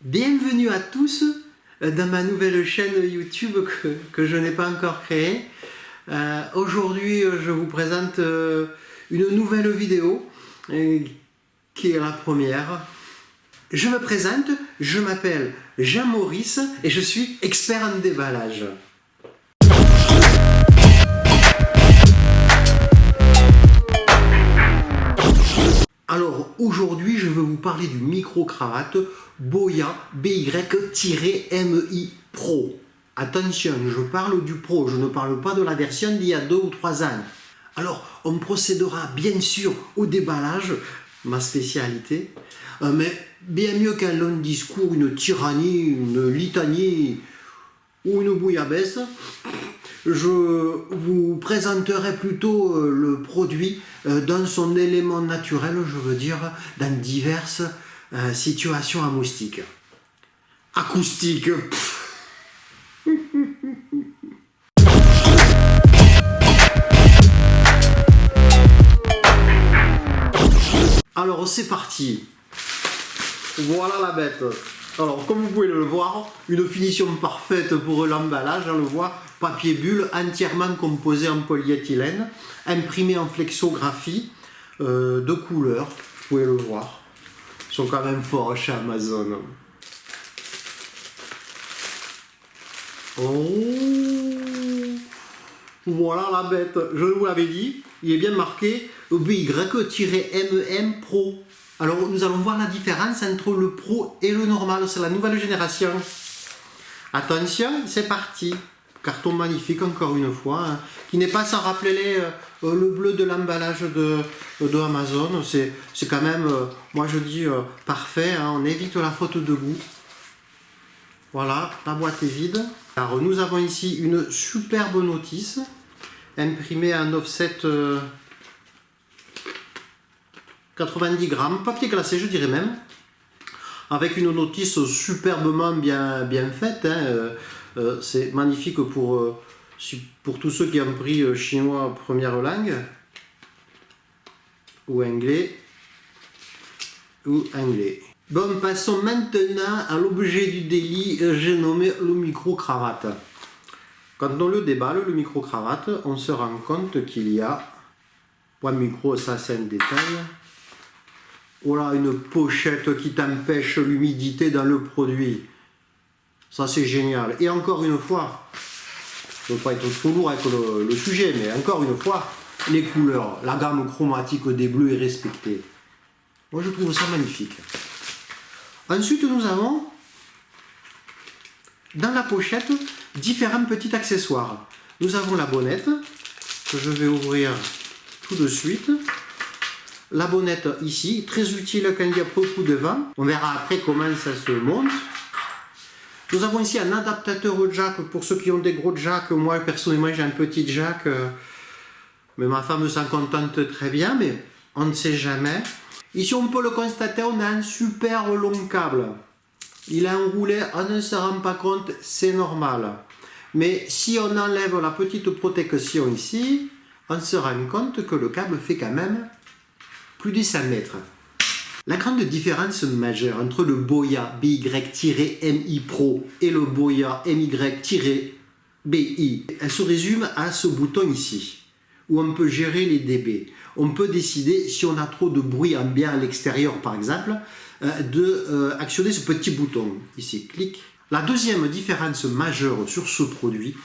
Bienvenue à tous dans ma nouvelle chaîne YouTube que je n'ai pas encore créée. Aujourd'hui, je vous présente une nouvelle vidéo qui est la première. Je me présente, je m'appelle Jean-Maurice et je suis expert en déballage. Alors aujourd'hui, je vais vous parler du micro-cravate Boya BY-MI Pro. Attention, je parle du Pro, je ne parle pas de la version d'il y a 2 ou 3 ans. Alors, on procédera bien sûr au déballage, ma spécialité, mais bien mieux qu'un long discours, une tyrannie, une litanie ou une bouillabaisse, je vous présenterai plutôt le produit dans son élément naturel, je veux dire, dans diverses situations acoustiques. Acoustique. Alors c'est parti. Voilà la bête. Alors comme vous pouvez le voir, une finition parfaite pour l'emballage, on le voit, papier bulle entièrement composé en polyéthylène, imprimé en flexographie de couleur, vous pouvez le voir. Ils sont quand même forts chez Amazon. Oh, voilà la bête, je vous l'avais dit, il est bien marqué BY-MEM Pro. Alors nous allons voir la différence entre le Pro et le normal, c'est la nouvelle génération. Attention, c'est parti. Carton magnifique encore une fois, hein, qui n'est pas sans rappeler le bleu de l'emballage de Amazon. C'est quand même, moi je dis, parfait, hein, on évite la faute de goût. Voilà, la boîte est vide. Alors nous avons ici une superbe notice, imprimée en offset 90 grammes, papier glacé je dirais même, avec une notice superbement bien faite. Hein, c'est magnifique pour tous ceux qui ont pris chinois première langue, ou anglais. Bon, passons maintenant à l'objet du délit, j'ai nommé le micro-cravate. Quand on le déballe, le micro-cravate, on se rend compte qu'il y a, point micro, ça c'est un détail, voilà une pochette qui t'empêche l'humidité dans le produit. Ça c'est génial. Et encore une fois, je ne veux pas être trop lourd avec le sujet, mais encore une fois, les couleurs, la gamme chromatique des bleus est respectée. Moi je trouve ça magnifique. Ensuite nous avons dans la pochette différents petits accessoires. Nous avons la bonnette que je vais ouvrir tout de suite. La bonnette ici, très utile quand il y a beaucoup de vent. On verra après comment ça se monte. Nous avons ici un adaptateur au jack pour ceux qui ont des gros jacks. Moi personnellement j'ai un petit jack, mais ma femme s'en contente très bien, mais on ne sait jamais. Ici on peut le constater, on a un super long câble. Il est enroulé, on ne se rend pas compte, c'est normal. Mais si on enlève la petite protection ici, on se rend compte que le câble fait quand même plus de 100 mètres. La grande différence majeure entre le Boya BY-MI Pro et le Boya MY-BI, elle se résume à ce bouton ici, où on peut gérer les dB. On peut décider, si on a trop de bruit ambiant à l'extérieur par exemple, d'actionner ce petit bouton, ici, clic. La deuxième différence majeure sur ce produit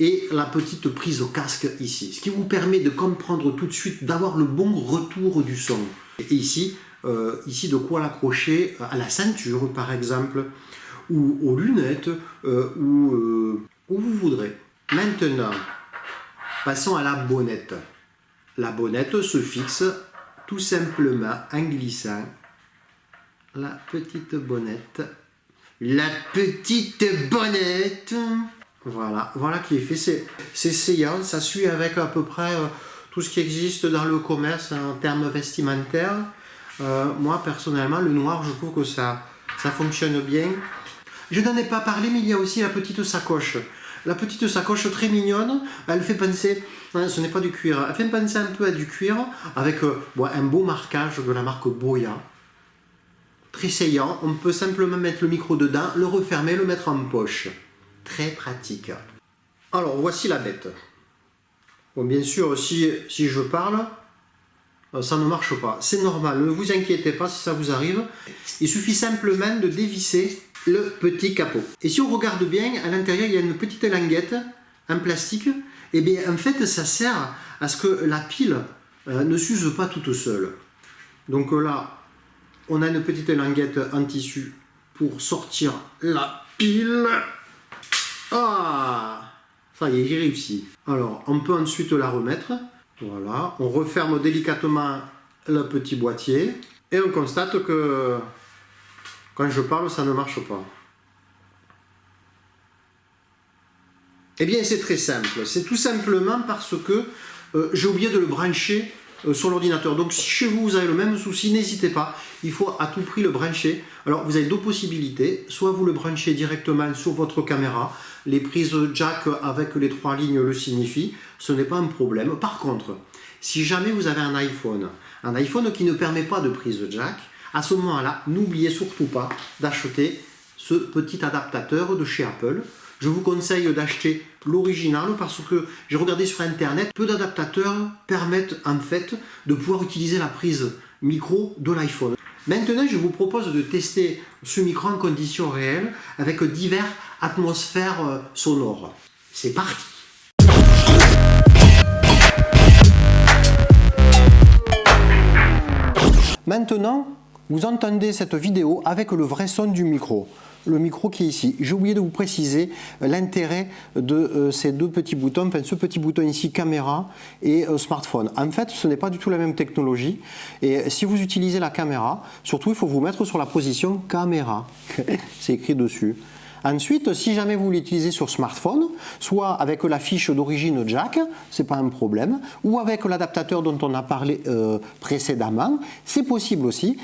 est la petite prise au casque ici, ce qui vous permet de comprendre tout de suite, d'avoir le bon retour du son. Et ici de quoi l'accrocher à la ceinture par exemple, ou aux lunettes, où vous voudrez. Maintenant, passons à la bonnette. La bonnette se fixe tout simplement en glissant la petite bonnette. La petite bonnette. Voilà qui est fait. C'est essayant, ça suit avec à peu près tout ce qui existe dans le commerce en termes vestimentaires. Moi personnellement, le noir, je trouve que ça fonctionne bien. Je n'en ai pas parlé, mais il y a aussi la petite sacoche. La petite sacoche très mignonne, elle fait penser, ce n'est pas du cuir, elle fait penser un peu à du cuir, avec un beau marquage de la marque Boya. tressaillant. On peut simplement mettre le micro dedans, le refermer, le mettre en poche. Très pratique. Alors, voici la bête. Bon, bien sûr, si je parle, ça ne marche pas. C'est normal, ne vous inquiétez pas si ça vous arrive. Il suffit simplement de dévisser le petit capot. Et si on regarde bien, à l'intérieur, il y a une petite languette en plastique. Et bien, en fait, ça sert à ce que la pile ne s'use pas toute seule. Donc là, on a une petite languette en tissu pour sortir la pile. Ah! Ça y est, j'ai réussi. Alors, on peut ensuite la remettre. Voilà, on referme délicatement le petit boîtier et on constate que quand je parle, ça ne marche pas. Eh bien, c'est très simple. C'est tout simplement parce que j'ai oublié de le brancher sur l'ordinateur. Donc, si chez vous, vous avez le même souci, n'hésitez pas. Il faut à tout prix le brancher. Alors, vous avez deux possibilités. Soit vous le branchez directement sur votre caméra. Les prises jack avec les 3 lignes le signifient. Ce n'est pas un problème. Par contre, si jamais vous avez un iPhone qui ne permet pas de prise jack, à ce moment-là, n'oubliez surtout pas d'acheter ce petit adaptateur de chez Apple. Je vous conseille d'acheter l'original parce que j'ai regardé sur internet, peu d'adaptateurs permettent en fait de pouvoir utiliser la prise micro de l'iPhone. Maintenant, je vous propose de tester ce micro en conditions réelles avec diverses atmosphères sonores. C'est parti! Maintenant, vous entendez cette vidéo avec le vrai son du micro. Le micro qui est ici. J'ai oublié de vous préciser l'intérêt de ces deux petits boutons, enfin ce petit bouton ici, caméra et smartphone. En fait, ce n'est pas du tout la même technologie. Et si vous utilisez la caméra, surtout il faut vous mettre sur la position caméra. C'est écrit dessus. Ensuite, si jamais vous l'utilisez sur smartphone, soit avec la fiche d'origine jack, c'est pas un problème, ou avec l'adaptateur dont on a parlé précédemment, c'est possible aussi.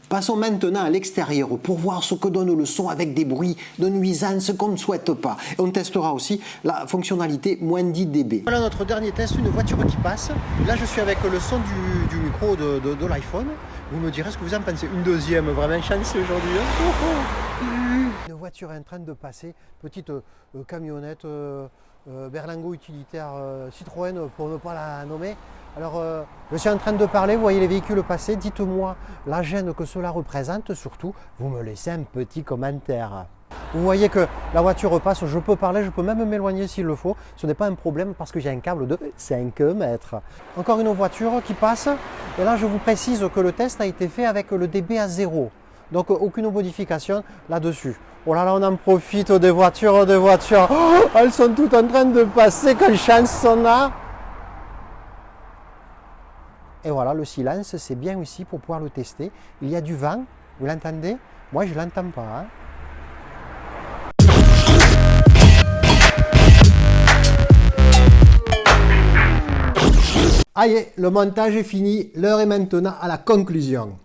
Passons maintenant à l'extérieur pour voir ce que donne le son avec des bruits de nuisance qu'on ne souhaite pas. Et on testera aussi la fonctionnalité moins 10 dB. Voilà notre dernier test, une voiture qui passe. Là, je suis avec le son du micro de l'iPhone. Vous me direz ce que vous en pensez. Une deuxième, vraiment chance aujourd'hui. Une voiture est en train de passer, petite camionnette Berlingo utilitaire Citroën pour ne pas la nommer. Alors, je suis en train de parler, vous voyez les véhicules passer, dites-moi la gêne que cela représente, surtout, vous me laissez un petit commentaire. Vous voyez que la voiture passe, je peux parler, je peux même m'éloigner s'il le faut, ce n'est pas un problème parce que j'ai un câble de 5 mètres. Encore une voiture qui passe, et là je vous précise que le test a été fait avec le dB à 0, donc aucune modification là-dessus. Oh là là, on en profite des voitures, oh, elles sont toutes en train de passer, quelle chance on a! Et voilà, le silence, c'est bien aussi pour pouvoir le tester. Il y a du vent, vous l'entendez? Moi, je ne l'entends pas. Allez, le montage est fini. L'heure est maintenant à la conclusion.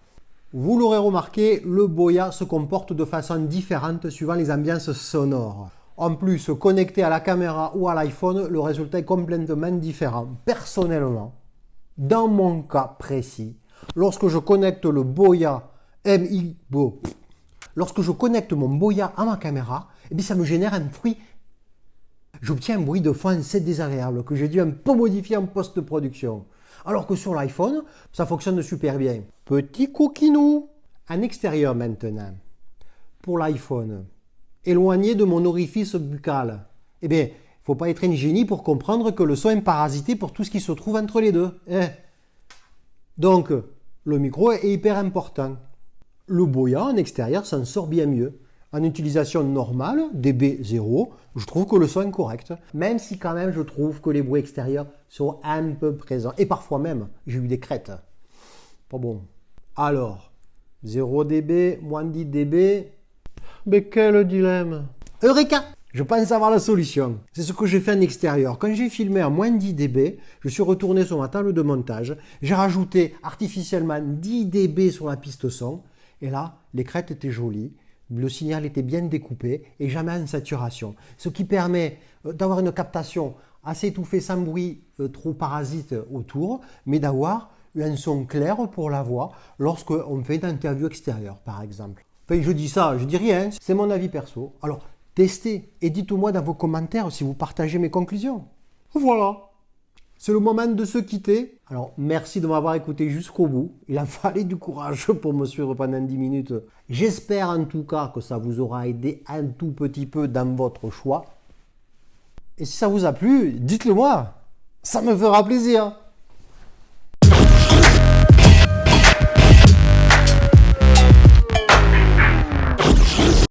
Vous l'aurez remarqué, le Boya se comporte de façon différente suivant les ambiances sonores. En plus, connecté à la caméra ou à l'iPhone, le résultat est complètement différent. Personnellement, dans mon cas précis, lorsque je connecte le Boya lorsque je connecte mon Boya à ma caméra, eh bien, ça me génère un bruit. J'obtiens un bruit de fond assez désagréable que j'ai dû un peu modifier en post-production. Alors que sur l'iPhone, ça fonctionne super bien. Petit coquinou. En extérieur maintenant, pour l'iPhone, éloigné de mon orifice buccal, eh bien, il ne faut pas être un génie pour comprendre que le son est parasité pour tout ce qui se trouve entre les deux. Donc, le micro est hyper important. Le Boya en extérieur s'en sort bien mieux. En utilisation normale, dB 0, je trouve que le son est correct. Même si quand même je trouve que les bruits extérieurs sont un peu présents. Et parfois même, j'ai eu des crêtes. Pas bon. Alors, 0 dB, moins 10 dB. Mais quel dilemme! Eureka! Je pense avoir la solution. C'est ce que j'ai fait en extérieur. Quand j'ai filmé à moins 10 dB, je suis retourné sur ma table de montage. J'ai rajouté artificiellement 10 dB sur la piste son. Et là, les crêtes étaient jolies. Le signal était bien découpé et jamais en saturation. Ce qui permet d'avoir une captation assez étouffée, sans bruit trop parasite autour, mais d'avoir un son clair pour la voix lorsqu'on fait une interview extérieure, par exemple. Enfin, je dis ça, je dis rien, c'est mon avis perso. Alors, testez et dites-moi dans vos commentaires si vous partagez mes conclusions. Voilà. C'est le moment de se quitter. Alors, merci de m'avoir écouté jusqu'au bout. Il a fallu du courage pour me suivre pendant 10 minutes. J'espère en tout cas que ça vous aura aidé un tout petit peu dans votre choix. Et si ça vous a plu, dites-le moi. Ça me fera plaisir.